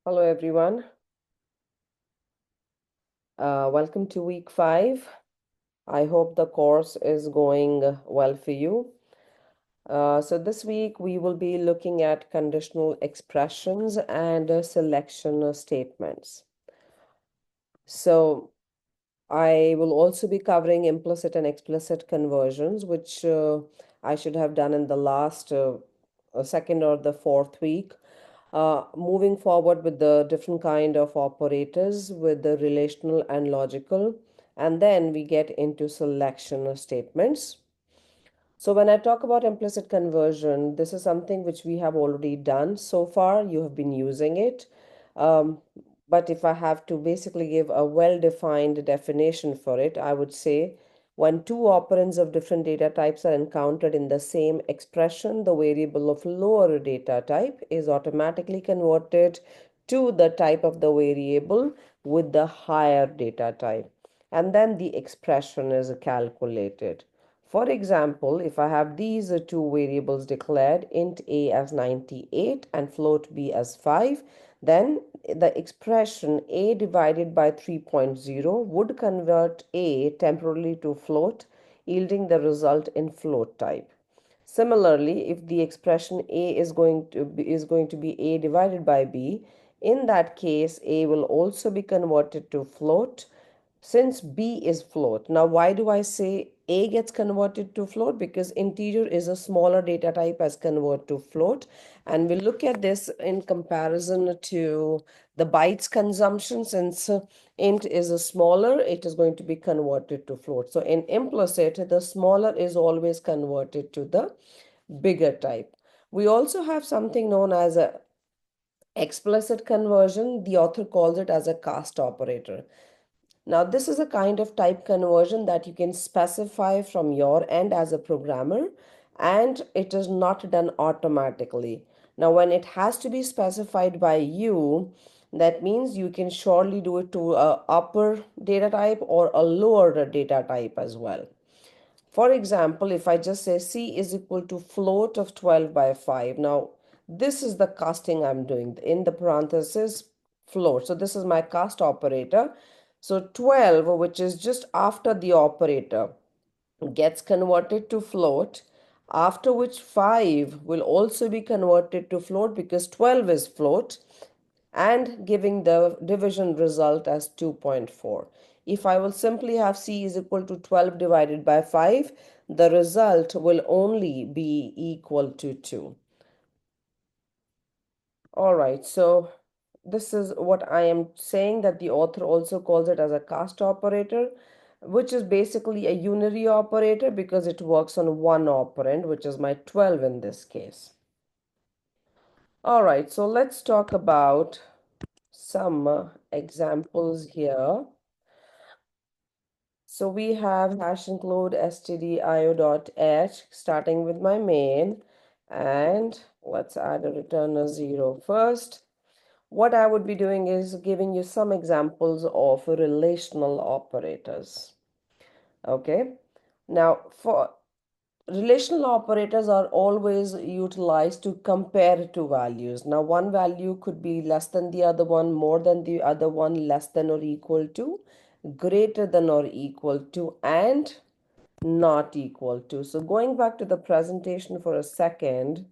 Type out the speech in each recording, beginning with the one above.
Hello, everyone. Welcome to week 5. I hope the course is going well for you. So this week we will be looking at conditional expressions and selection statements. So I will also be covering implicit and explicit conversions, which I should have done in the last second or the fourth week. Moving forward with the different kind of operators with the relational and logical, and then we get into selection statements. So when I talk about implicit conversion, this is something which we have already done so far. You have been using it. Um, but if I have to basically give a well-defined definition for it, I would say when two operands of different data types are encountered in the same expression, the variable of lower data type is automatically converted to the type of the variable with the higher data type. And then the expression is calculated. For example, if I have these two variables declared, int a as 98 and float b as 5, then the expression a divided by 3.0 would convert a temporarily to float, yielding the result in float type. Similarly, if the expression a is going to be a divided by b, in that case a will also be converted to float since b is float. Now, why do I say a gets converted to float? Because integer is a smaller data type as convert to float. And we'll look at this in comparison to the bytes consumption. Since int is a smaller, it is going to be converted to float. So in implicit, the smaller is always converted to the bigger type. We also have something known as a explicit conversion. The author calls it as a cast operator. Now, this is a kind of type conversion that you can specify from your end as a programmer, and it is not done automatically. Now, when it has to be specified by you, that means you can surely do it to a upper data type or a lower data type as well. For example, if I just say C is equal to float of 12 by 5. Now, this is the casting I'm doing in the parenthesis float. So this is my cast operator. So 12, which is just after the operator, gets converted to float, after which 5 will also be converted to float because 12 is float, and giving the division result as 2.4. If I will simply have C is equal to 12 divided by 5, the result will only be equal to 2. All right, so this is what I am saying, that the author also calls it as a cast operator, which is basically a unary operator because it works on one operand, which is my 12 in this case. All right, so let's talk about some examples here. So we have hash include stdio.h starting with my main, and let's add a returner 0 first. What I would be doing is giving you some examples of relational operators. Okay. Now, for relational operators are always utilized to compare two values. Now, one value could be less than the other one, more than the other one, less than or equal to, greater than or equal to, and not equal to. So going back to the presentation for a second,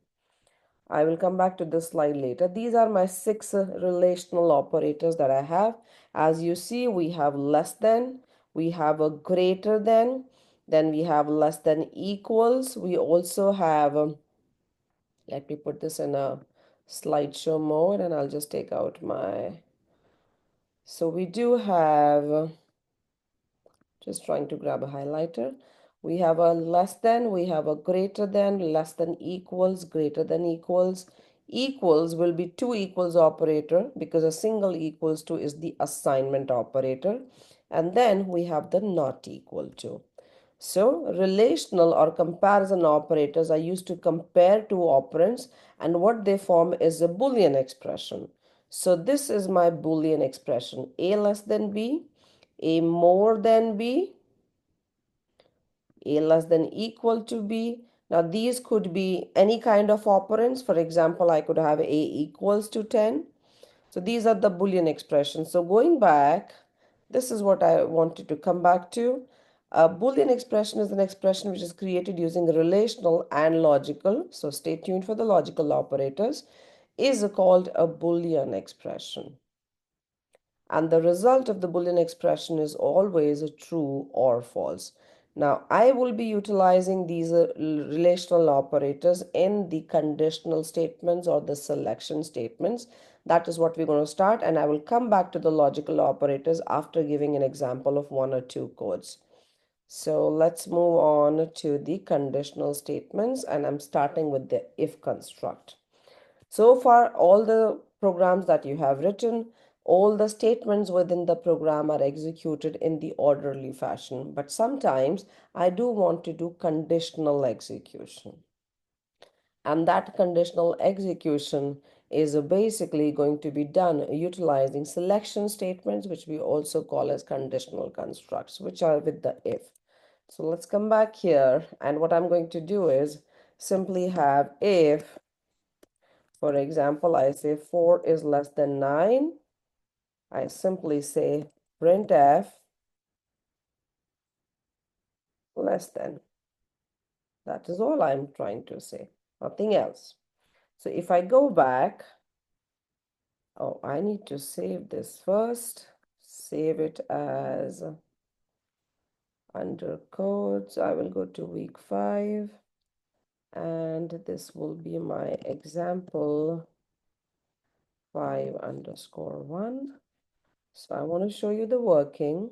I will come back to this slide later. These are my 6 relational operators that I have. As you see, we have less than, we have a greater than, then we have less than equals. We also have, let me put this in a slideshow mode and I'll just take out my, so we do have, just trying to grab a highlighter. We have a less than, we have a greater than, less than equals, greater than equals. Equals will be two equals operator because a single equals to is the assignment operator. And then we have the not equal to. So relational or comparison operators are used to compare two operands, and what they form is a Boolean expression. So this is my Boolean expression, A less than B, A more than B, A less than equal to B. Now these could be any kind of operands. For example, I could have A equals to 10. So these are the Boolean expressions. So going back, this is what I wanted to come back to. A Boolean expression is an expression which is created using relational and logical. So stay tuned for the logical operators. Is called a Boolean expression. And the result of the Boolean expression is always a true or false. Now, I will be utilizing these relational operators in the conditional statements or the selection statements. That is what we're going to start, and I will come back to the logical operators after giving an example of one or two codes. So let's move on to the conditional statements, and I'm starting with the if construct. So far, all the programs that you have written, all the statements within the program are executed in the orderly fashion. But sometimes I do want to do conditional execution. And that conditional execution is basically going to be done utilizing selection statements, which we also call as conditional constructs, which are with the if. So let's come back here. And what I'm going to do is simply have if, for example, I say 4 is less than 9. I simply say printf less than. That is all I'm trying to say, nothing else. So if I go back, oh, I need to save this first. Save it as under codes. I will go to week 5. And this will be my example 5_1. So I want to show you the working.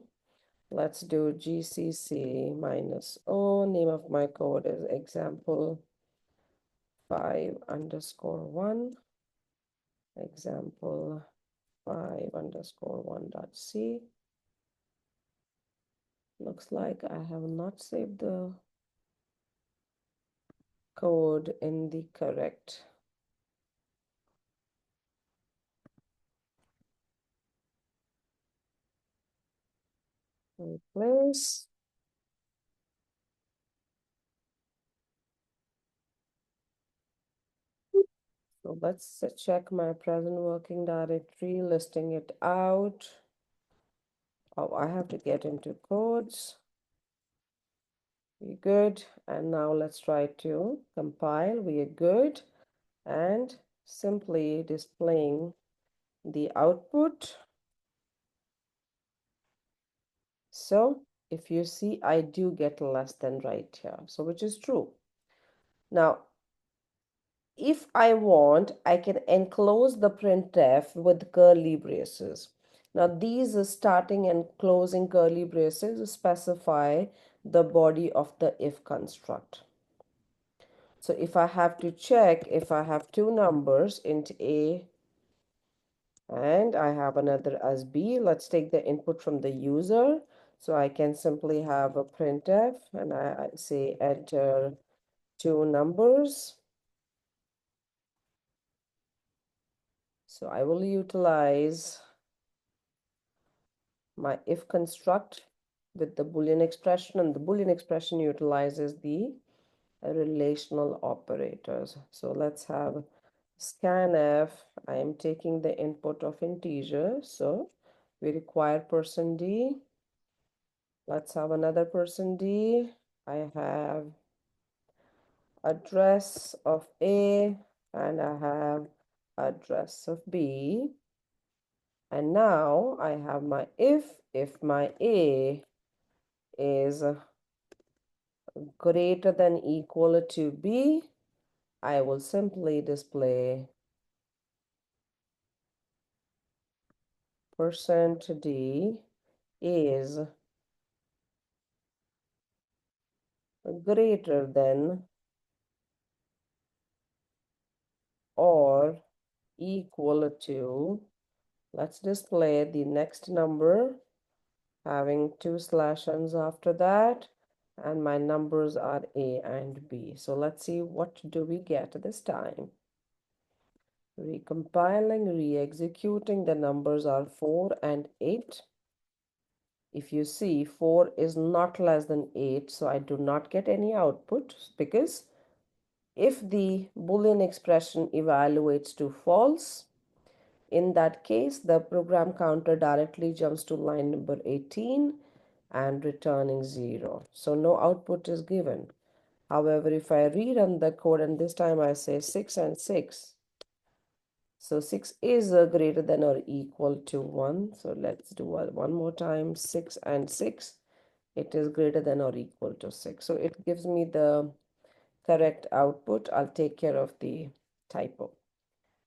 Let's do GCC minus O. Name of my code is example 5_1. Example 5_1.c. Looks like I have not saved the code in the correct place. So let's check my present working directory, listing it out. Oh, I have to get into codes. We're good. And now let's try to compile. We are good. And simply displaying the output. So if you see, I do get less than right here. So which is true. Now, if I want, I can enclose the printf with curly braces. Now, these starting and closing curly braces specify the body of the if construct. So if I have to check if I have two numbers, int A and I have another as B, let's take the input from the user. So I can simply have a printf and I say enter two numbers. So I will utilize my if construct with the Boolean expression, and the Boolean expression utilizes the relational operators. So let's have scanf. I am taking the input of integer, so we require %d. Let's have another %d. I have address of A and I have address of B. And now I have my if my A is greater than equal to B, I will simply display %d is greater than or equal to, let's display the next number having two slashes after that, and my numbers are A and B. So let's see what do we get this time. Recompiling, re-executing, the numbers are 4 and 8. If you see, 4 is not less than 8, so I do not get any output, because if the Boolean expression evaluates to false, In that case, the program counter directly jumps to line number 18 and returning 0. So no output is given. However, if I rerun the code and this time I say 6 and 6, so 6 is greater than or equal to 1. So let's do it one more time. 6 and 6, it is greater than or equal to 6. So it gives me the correct output. I'll take care of the typo.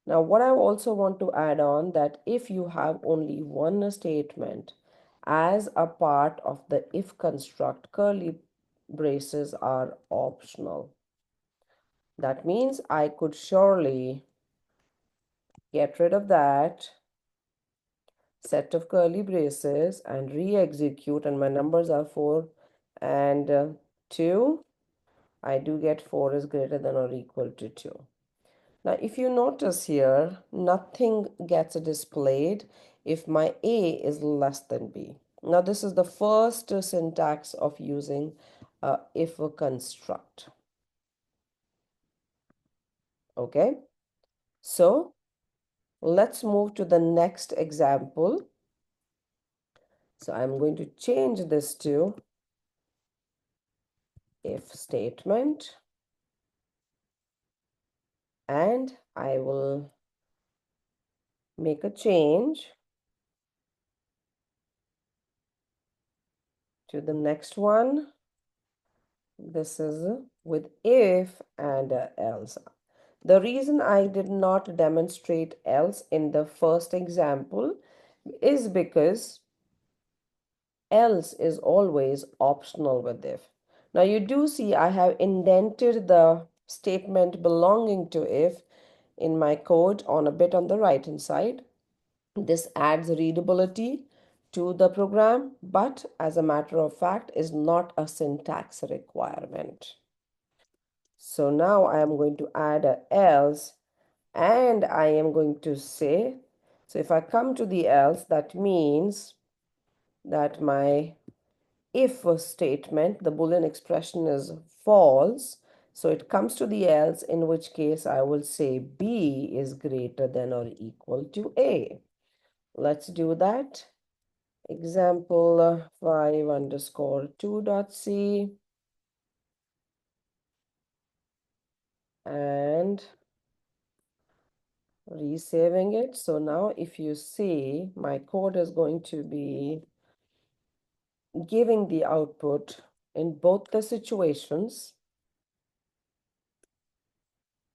Now, what I also want to add on that if you have only one statement as a part of the if construct, curly braces are optional. That means I could surely get rid of that set of curly braces and re-execute, and my numbers are 4 and 2. I do get 4 is greater than or equal to 2. Now, if you notice here, nothing gets displayed if my A is less than B. Now, this is the first syntax of using if construct. Okay, so let's move to the next example. So I'm going to change this to if statement, and I will make a change to the next one. This is with if and else. The reason I did not demonstrate else in the first example is because else is always optional with if. Now you do see I have indented the statement belonging to if in my code on a bit on the right hand side. This adds readability to the program, but as a matter of fact is not a syntax requirement. So now I am going to add a else, and I am going to say, so if I come to the else, that means that my if statement, the Boolean expression is false. So it comes to the else, in which case I will say B is greater than or equal to A. Let's do that. Example 5 underscore 2.c, and resaving it. So now if you see, my code is going to be giving the output in both the situations.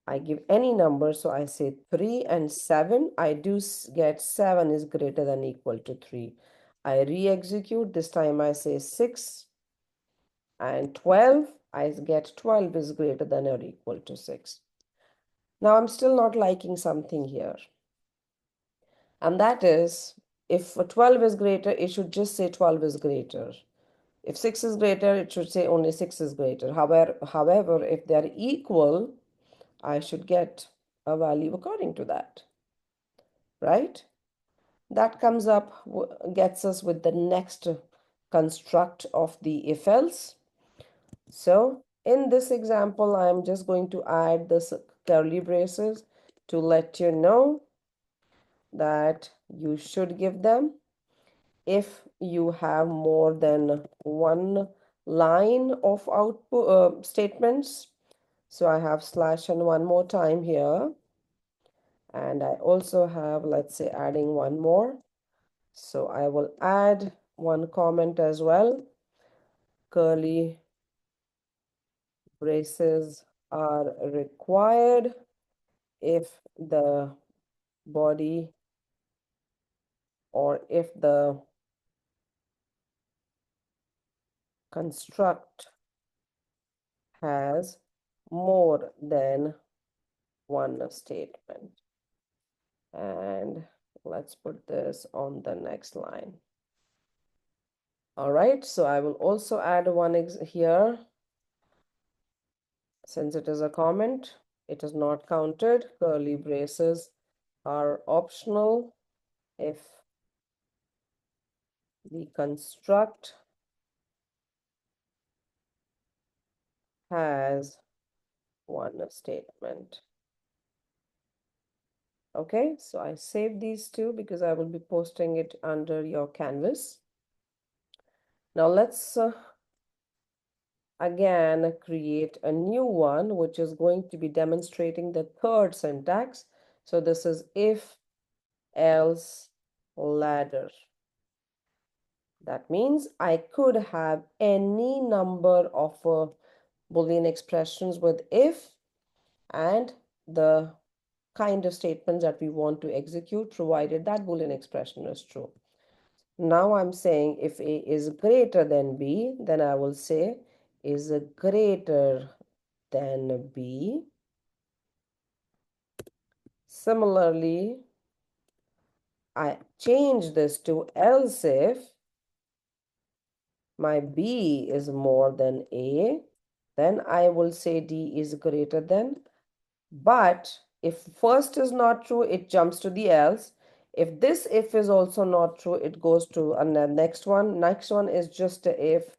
I give any number, so I say 3 and 7. I do get 7 is greater than equal to 3. I re-execute. This time I say 6 and 12. I get 12 is greater than or equal to 6. Now I'm still not liking something here. And that is, if 12 is greater, it should just say 12 is greater. If 6 is greater, it should say only 6 is greater. However, if they are equal, I should get a value according to that, right? That comes up, gets us with the next construct of the if else. So in this example, I'm just going to add this curly braces to let you know that you should give them if you have more than one line of output statements. So I have slash and one more time here, and I also have, let's say, adding one more. So I will add one comment as well. Curly braces are required if the body or if the construct has more than one statement. And let's put this on the next line. All right, so I will also add one here. Since it is a comment, it is not counted. Curly braces are optional if the construct has one statement. Okay, so I save these two because I will be posting it under your canvas. Now let's again create a new one, which is going to be demonstrating the third syntax. So this is if, else, ladder. That means I could have any number of Boolean expressions with if and the kind of statements that we want to execute, provided that Boolean expression is true. Now I'm saying if A is greater than B, then I will say is greater than B. Similarly, I change this to else if my B is more than A, then I will say D is greater than. But if first is not true, it jumps to the else. If this if is also not true, it goes to the next one. Next one is just a if,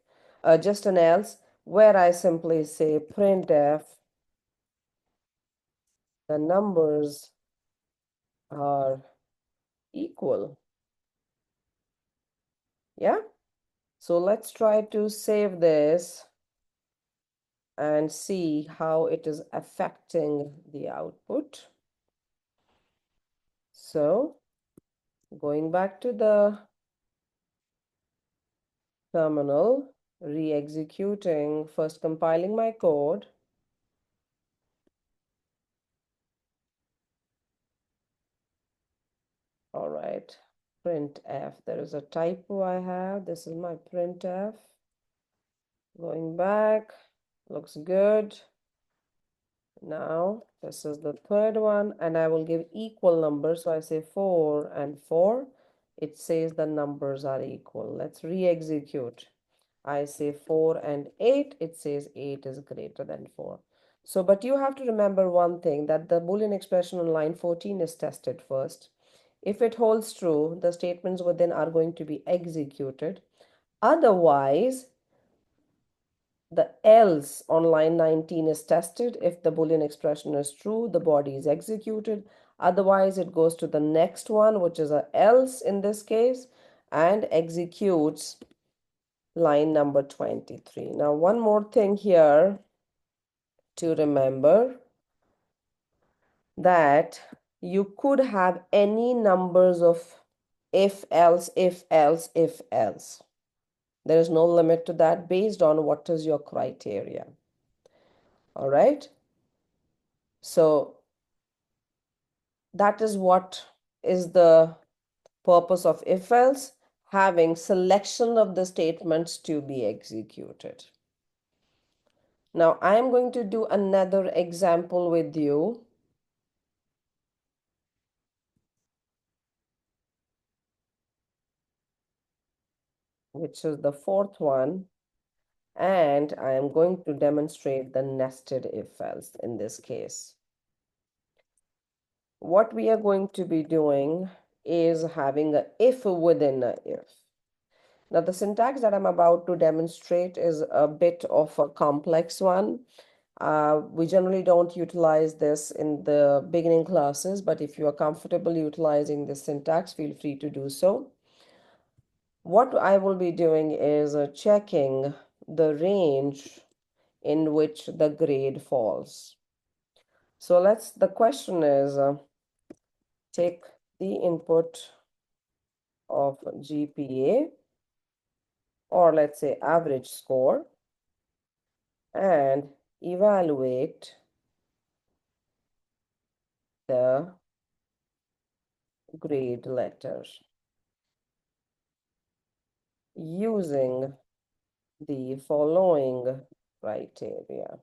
just an else, where I simply say printf, the numbers are equal. Yeah. So let's try to save this and see how it is affecting the output. So going back to the terminal, re-executing, first compiling my code. All right, printf. There is a typo I have. This is my printf. Going back, looks good. Now, this is the third one, and I will give equal numbers. So I say 4 and 4. It says the numbers are equal. Let's re-execute. I say 4 and 8. It says 8 is greater than 4. So, but you have to remember one thing, that the Boolean expression on line 14 is tested first. If it holds true, the statements within are going to be executed. Otherwise, the else on line 19 is tested. If the Boolean expression is true, the body is executed. Otherwise, it goes to the next one, which is a else in this case, and executes line number 23. Now, one more thing here to remember, that you could have any numbers of if, else, if, else, if, else. There is no limit to that based on what is your criteria. All right. So that is what is the purpose of if else, having selection of the statements to be executed. Now I am going to do another example with you, which is the fourth one, and I am going to demonstrate the nested if else in this case. What we are going to be doing is having a if within a if. Now, the syntax that I'm about to demonstrate is a bit of a complex one. We generally don't utilize this in the beginning classes, but if you are comfortable utilizing this syntax, feel free to do so. What I will be doing is checking the range in which the grade falls. So the question is, take the input of GPA, or let's say average score, and evaluate the grade letter using the following criteria.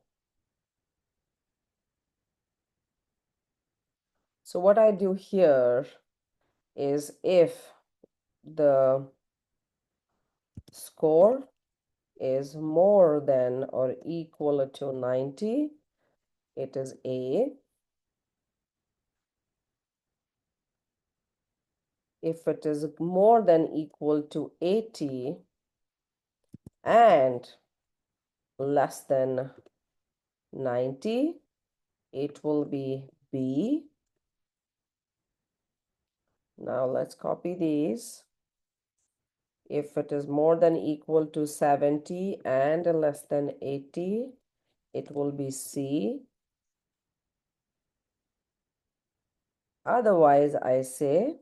So what I do here is if the score is more than or equal to 90, it is A. If it is more than equal to 80 and less than 90, it will be B. Now let's copy these. If it is more than equal to 70 and less than 80, it will be C. Otherwise, I say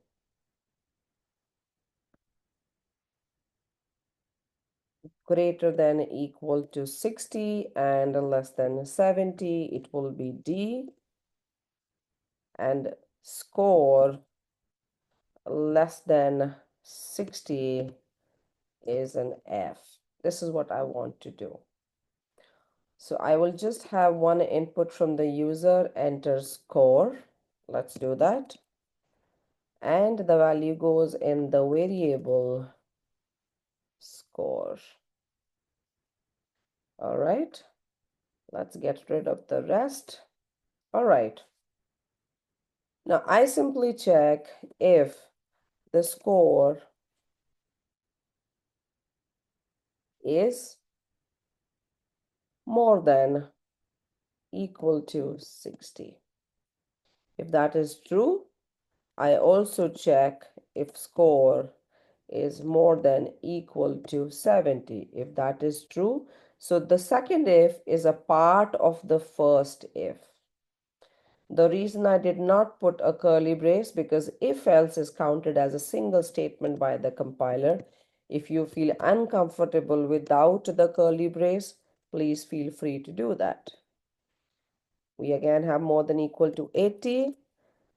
greater than equal to 60 and less than 70, it will be D. And score less than 60 is an F. This is what I want to do. So I will just have one input from the user, enter score. Let's do that. And the value goes in the variable score. All right, let's get rid of the rest. All right. Now I simply check if the score is more than equal to 60. If that is true, I also check if score is more than equal to 70. If that is true, so the second if is a part of the first if. The reason I did not put a curly brace because if else is counted as a single statement by the compiler. If you feel uncomfortable without the curly brace, please feel free to do that. We again have more than equal to 80.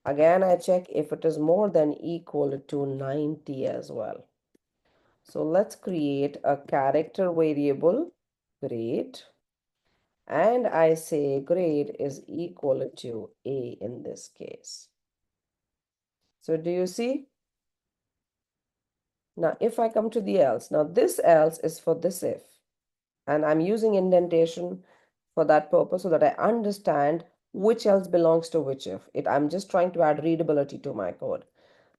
Again, I check if it is more than equal to 90 as well. So let's create a character variable, grade, and I say grade is equal to A in this case. So do you see? Now, if I come to the else, now this else is for this if, and I'm using indentation for that purpose so that I understand which else belongs to which if. I'm just trying to add readability to my code.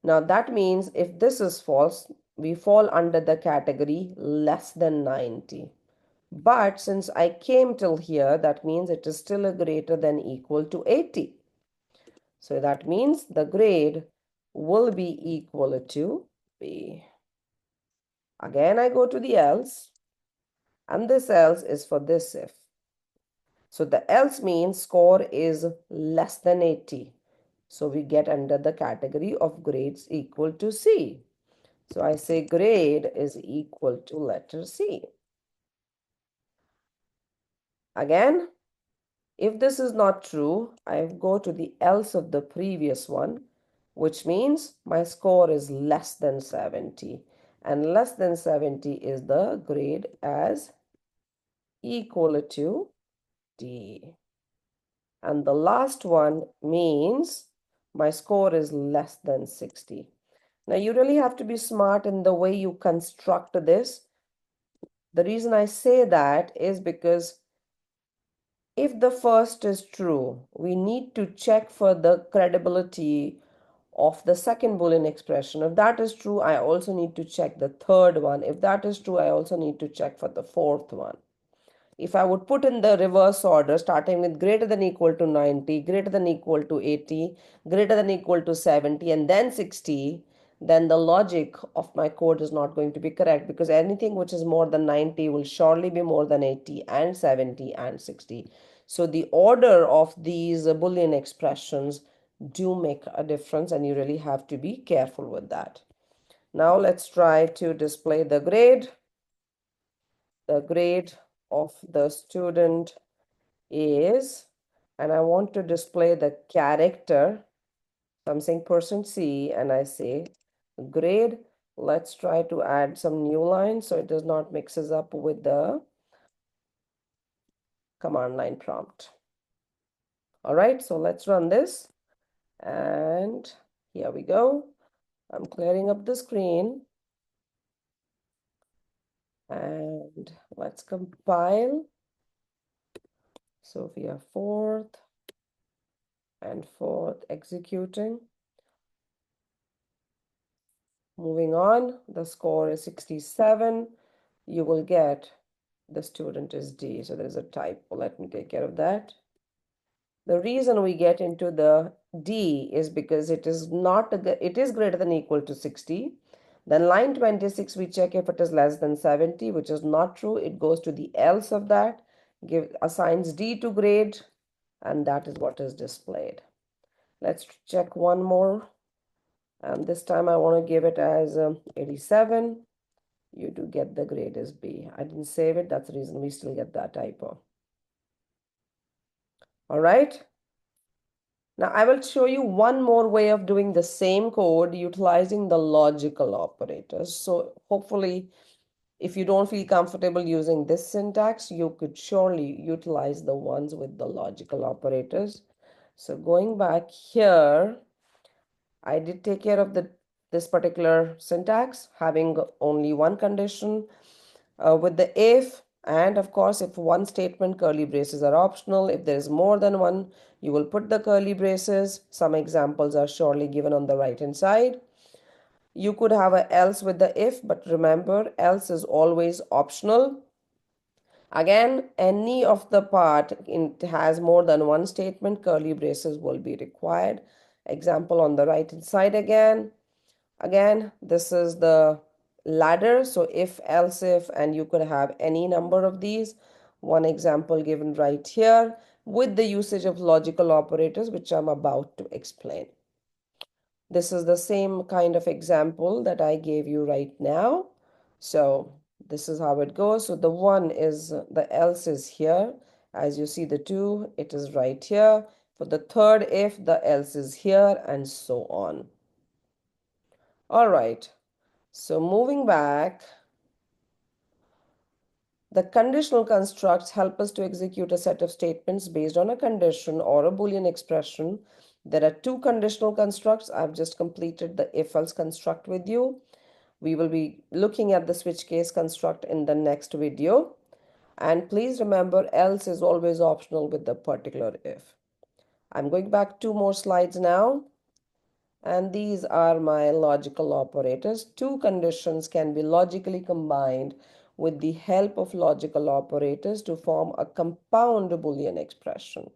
Now that means if this is false, we fall under the category less than 90. But since I came till here, that means it is still a greater than equal to 80. So that means the grade will be equal to B. Again, I go to the else, and this else is for this if. So the else means score is less than 80. So we get under the category of grades equal to C. So I say grade is equal to letter C. Again, if this is not true, I go to the else of the previous one, which means my score is less than 70. And less than 70 is the grade as equal to D. And the last one means my score is less than 60. Now you really have to be smart in the way you construct this. The reason I say that is because if the first is true, we need to check for the credibility of the second Boolean expression. If that is true, I also need to check the third one. If that is true, I also need to check for the fourth one. If I would put in the reverse order, starting with greater than equal to 90, greater than equal to 80, greater than equal to 70, and then 60, then the logic of my code is not going to be correct because anything which is more than 90 will surely be more than 80 and 70 and 60. So the order of these Boolean expressions do make a difference, and you really have to be careful with that. Now let's try to display the grade. The grade of the student is, and I want to display the character. So I'm saying %C and I say grade. Let's try to add some new lines so it does not mixes up with the command line prompt. All right, so let's run this. And here we go. I'm clearing up the screen. And let's compile. So we are fourth and fourth executing. Moving on, the score is 67. You will get the student is D. So there's a typo. Let me take care of that. The reason we get into the D is because it is greater than or equal to 60. Then line 26, we check if it is less than 70, which is not true. It goes to the else of that, assigns D to grade, and that is what is displayed. Let's check one more. And this time I want to give it as 87. You do get the grade as B. I didn't save it. That's the reason we still get that typo. All right. Now I will show you one more way of doing the same code utilizing the logical operators. So hopefully, if you don't feel comfortable using this syntax, you could surely utilize the ones with the logical operators. So going back here, I did take care of this particular syntax, having only one condition with the if, and of course, if one statement, curly braces are optional. If there is more than one, you will put the curly braces. Some examples are surely given on the right hand side. You could have a else with the if, but remember, else is always optional. Again, any of the part it has more than one statement, curly braces will be required. Example on the right hand side again. Again, this is the ladder. So if, else if, and you could have any number of these. One example given right here with the usage of logical operators, which I'm about to explain. This is the same kind of example that I gave you right now. So this is how it goes. So the one is, the else is here. As you see the two, it is right here. For the third if, the else is here, and so on. All right. So moving back, the conditional constructs help us to execute a set of statements based on a condition or a Boolean expression. There are two conditional constructs. I've just completed the if-else construct with you. We will be looking at the switch case construct in the next video. And please remember, else is always optional with the particular if. I'm going back 2 more slides now. And these are my logical operators. Two conditions can be logically combined with the help of logical operators to form a compound Boolean expression.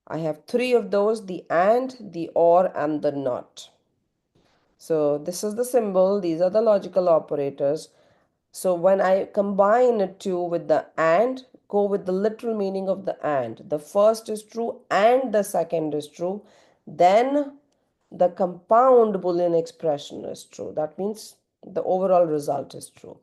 I have 3 of those, the and, the or, and the not. So this is the symbol. These are the logical operators. So when I combine 2 with the and, go with the literal meaning of the and. The first is true and the second is true. Then the compound Boolean expression is true. That means the overall result is true.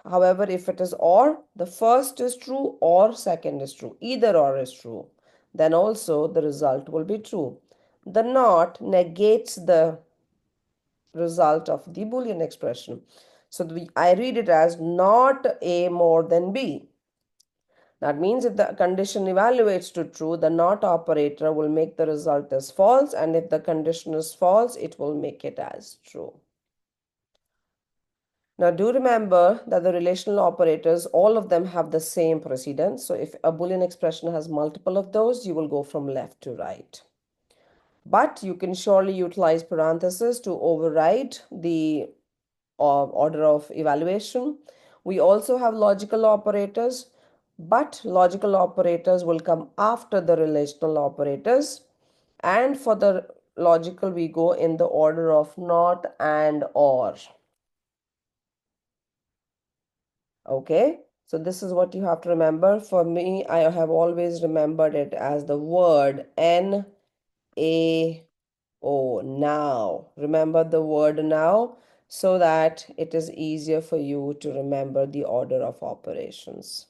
However, if it is or, the first is true or second is true. Either or is true. Then also the result will be true. The not negates the result of the Boolean expression. So I read it as not A more than B. That means if the condition evaluates to true, the not operator will make the result as false, and if the condition is false, it will make it as true. Now do remember that the relational operators, all of them have the same precedence. So if a Boolean expression has multiple of those, you will go from left to right. But you can surely utilize parentheses to override the order of evaluation. We also have logical operators, but logical operators will come after the relational operators. And for the logical, we go in the order of not, and, or. Okay, so this is what you have to remember. For me, I have always remembered it as the word N, A, O, now. Remember the word now so that it is easier for you to remember the order of operations.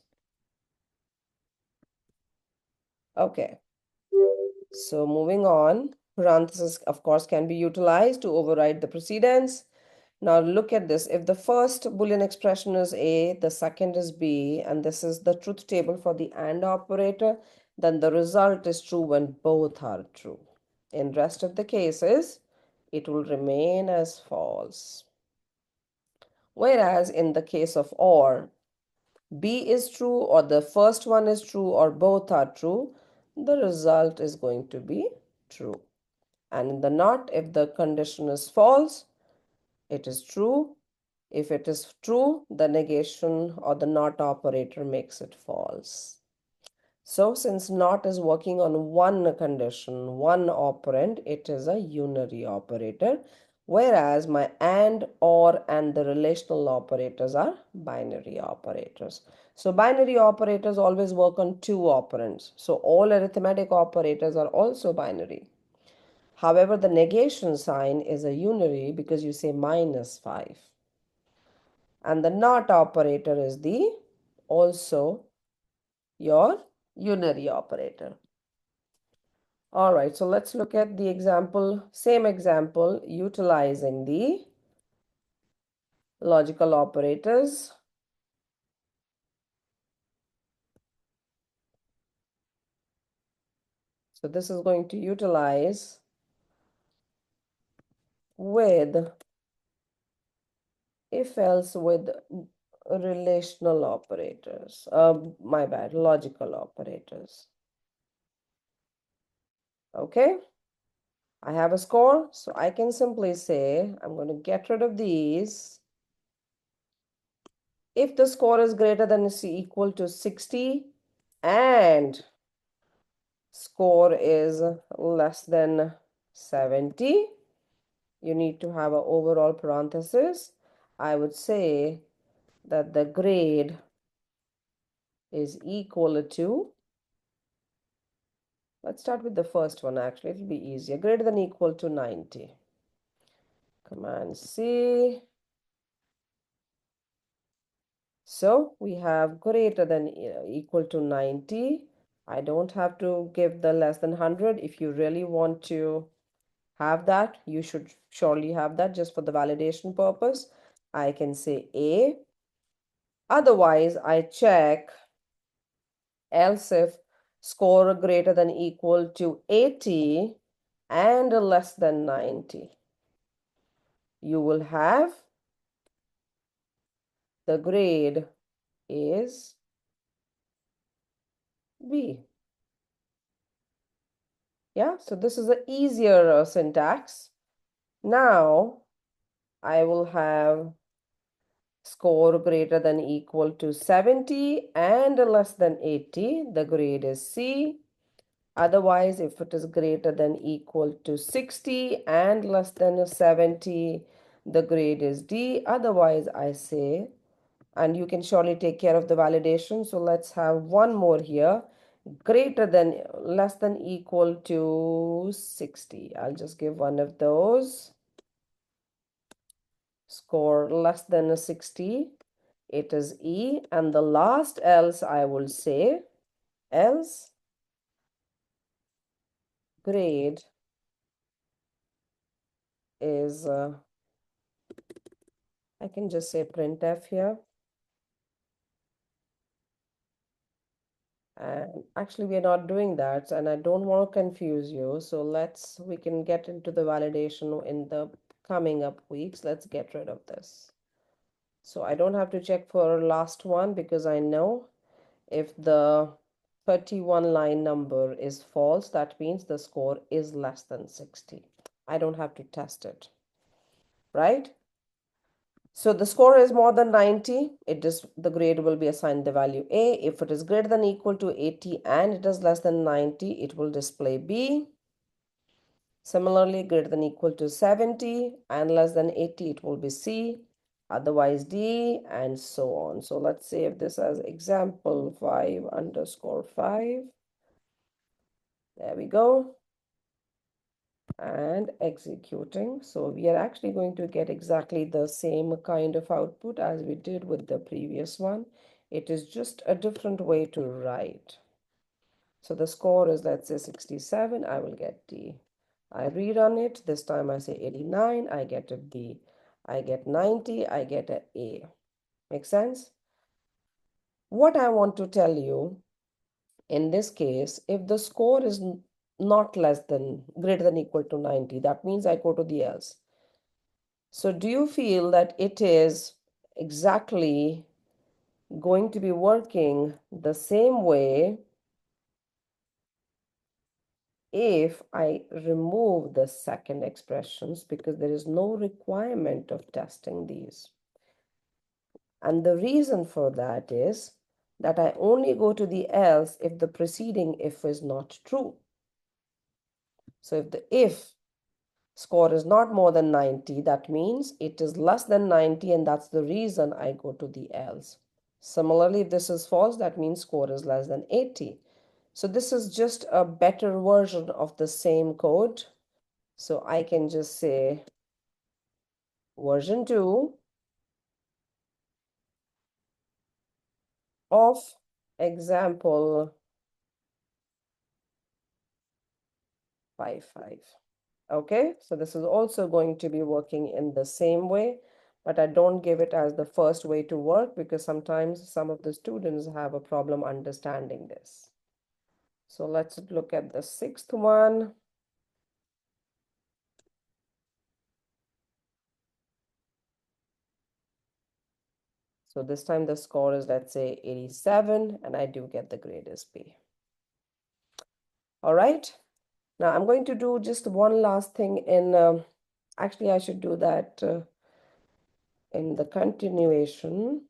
Okay, so moving on, parentheses of course can be utilized to override the precedence. Now look at this. If the first Boolean expression is A, the second is B, and this is the truth table for the AND operator, then the result is true when both are true. In rest of the cases, it will remain as false. Whereas in the case of OR, B is true or the first one is true or both are true, the result is going to be true. And in the NOT, if the condition is false, it is true. If it is true, the negation or the not operator makes it false. So since not is working on one condition, one operand, it is a unary operator, whereas my and, or, and the relational operators are binary operators. So binary operators always work on two operands. So all arithmetic operators are also binary. However, the negation sign is a unary because you say -5. And the not operator is the also your unary operator. All right, so let's look at the example, same example, utilizing the logical operators. So this is going to utilize with if else with relational operators. My bad, logical operators. Okay, I have a score, so I can simply say I'm going to get rid of these. If the score is greater than or equal to 60 and score is less than 70, you need to have an overall parenthesis. I would say that the grade is equal to, let's start with the first one actually, it'll be easier, greater than equal to 90. Command C. So we have greater than equal to 90. I don't have to give the less than 100. If you really want to have that, you should surely have that just for the validation purpose. I can say A. Otherwise, I check else if score greater than equal to 80 and less than 90. You will have the grade is B. Yeah, so this is an easier syntax. Now I will have score greater than equal to 70 and less than 80. The grade is C. Otherwise, if it is greater than equal to 60 and less than 70, the grade is D. Otherwise, I say, and you can surely take care of the validation. So let's have one more here. Greater than, less than equal to 60. I'll just give one of those. Score less than a 60. It is E. And the last else I will say, else grade is, I can just say printf here. And actually we are not doing that, and I don't want to confuse you. So we can get into the validation in the coming up weeks. Let's get rid of this. So I don't have to check for last one because I know if the 31 line number is false, that means the score is less than 60. I don't have to test it, right? So the score is more than 90, the grade will be assigned the value A. If it is greater than equal to 80 and it is less than 90, it will display B. Similarly, greater than equal to 70 and less than 80, it will be C. Otherwise D, and so on. So let's save this as example 5_5. There we go. And executing. So we are actually going to get exactly the same kind of output as we did with the previous one. It is just a different way to write. So the score is, let's say 67, I will get D. I rerun it. This time I say 89, I get a B. I get 90, I get a A. Make sense? What I want to tell you in this case, if the score is not less than, greater than equal to 90, that means I go to the else. So do you feel that it is exactly going to be working the same way if I remove the second expressions, because there is no requirement of testing these? And the reason for that is that I only go to the else if the preceding if is not true. So if the if score is not more than 90, that means it is less than 90, and that's the reason I go to the else. Similarly, if this is false, that means score is less than 80. So this is just a better version of the same code. So I can just say version 2 of example 55. Okay, so this is also going to be working in the same way, but I don't give it as the first way to work because sometimes some of the students have a problem understanding this. So let's look at the sixth one. So this time the score is, let's say, 87, and I do get the grade is B. All right, now I'm going to do just one last thing in, actually I should do that in the continuation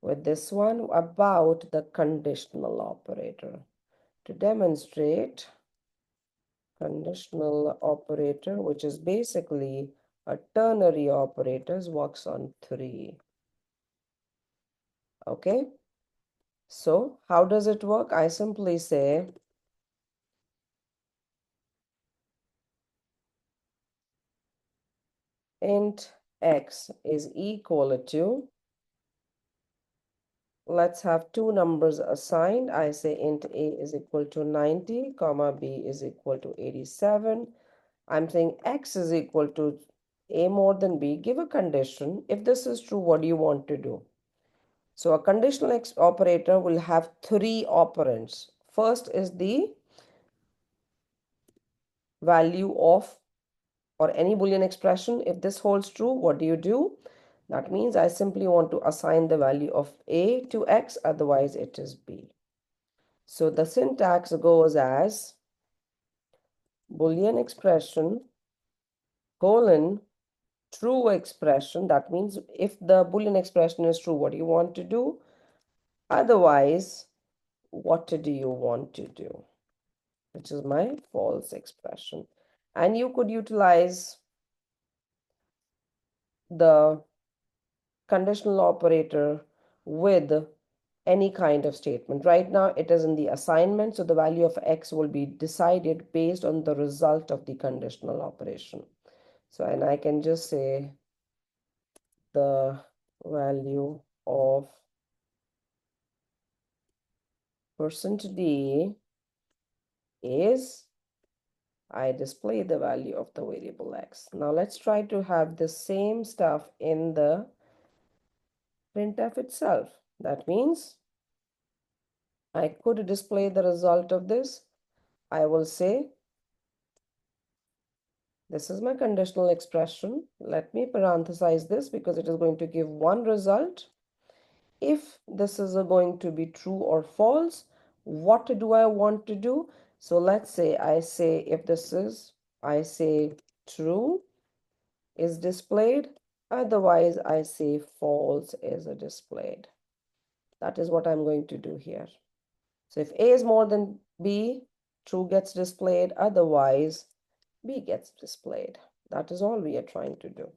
with this one about the conditional operator. To demonstrate conditional operator, which is basically a ternary operators, works on 3. Okay, so how does it work? I simply say int x is equal to, let's have two numbers assigned. I say int a is equal to 90, comma b is equal to 87. I'm saying x is equal to a more than b. Give a condition. If this is true, what do you want to do? So a conditional operator will have 3 operands. First is the value of, or any Boolean expression. If this holds true, what do you do? That means I simply want to assign the value of a to x, otherwise it is b. So the syntax goes as Boolean expression colon true expression. That means if the Boolean expression is true, what do you want to do? Otherwise, what do you want to do? Which is my false expression. And you could utilize the conditional operator with any kind of statement. Right now, it is in the assignment, so the value of x will be decided based on the result of the conditional operation. So, and I can just say the value of %d is, I display the value of the variable x. Now let's try to have the same stuff in the printf itself. That means I could display the result of this. I will say this is my conditional expression. Let me parenthesize this because it is going to give one result. If this is going to be true or false, what do I want to do? So let's say I say if this is, I say true is displayed, otherwise I say false is displayed. That is what I'm going to do here. So if A is more than B, true gets displayed, otherwise B gets displayed. That is all we are trying to do.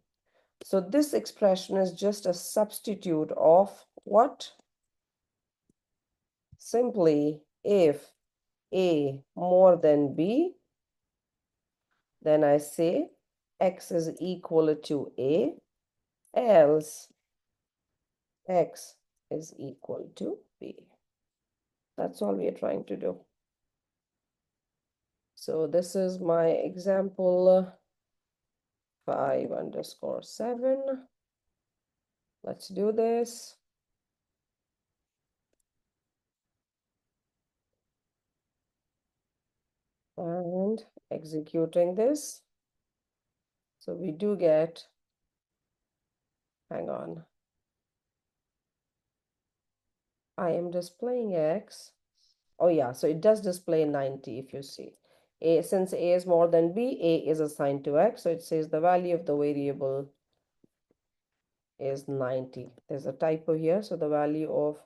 So this expression is just a substitute of what? Simply if A more than B, then I say x is equal to A, else x is equal to B. That's all we are trying to do. So this is my example 5_7. Let's do this. And executing this. So we do get, hang on. I am displaying x. Oh yeah, so it does display 90 if you see. Since A is more than B, A is assigned to x. So it says the value of the variable is 90. There's a typo here. So the value of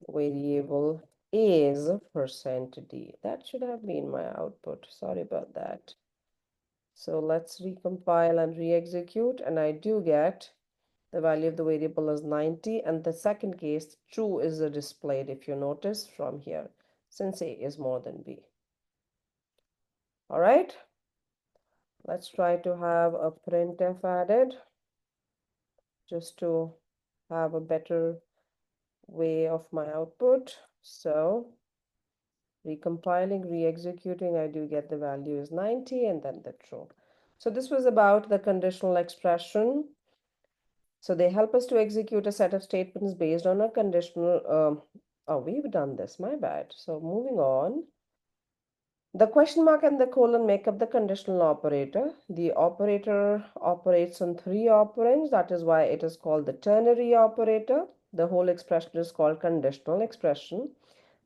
variable is %d. That should have been my output. Sorry about that. So let's recompile and re-execute, and I do get the value of the variable is 90, and the second case, true is displayed, if you notice from here, since A is more than B. All right, let's try to have a printf added just to have a better way of my output. So recompiling, re-executing, I do get the value is 90 and then the true. So this was about the conditional expression. So they help us to execute a set of statements based on a conditional, oh, we've done this, my bad. So moving on. The question mark and the colon make up the conditional operator. The operator operates on three operands. That is why it is called the ternary operator. The whole expression is called conditional expression.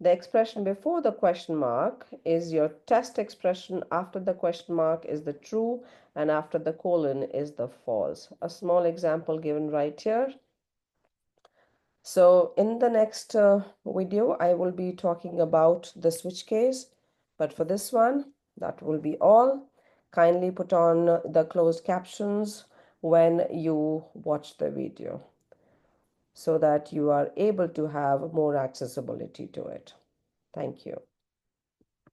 The expression before the question mark is your test expression. After the question mark is the true, and after the colon is the false. A small example given right here. So in the next video, I will be talking about the switch case. But for this one, that will be all. Kindly put on the closed captions when you watch the video so that you are able to have more accessibility to it. Thank you.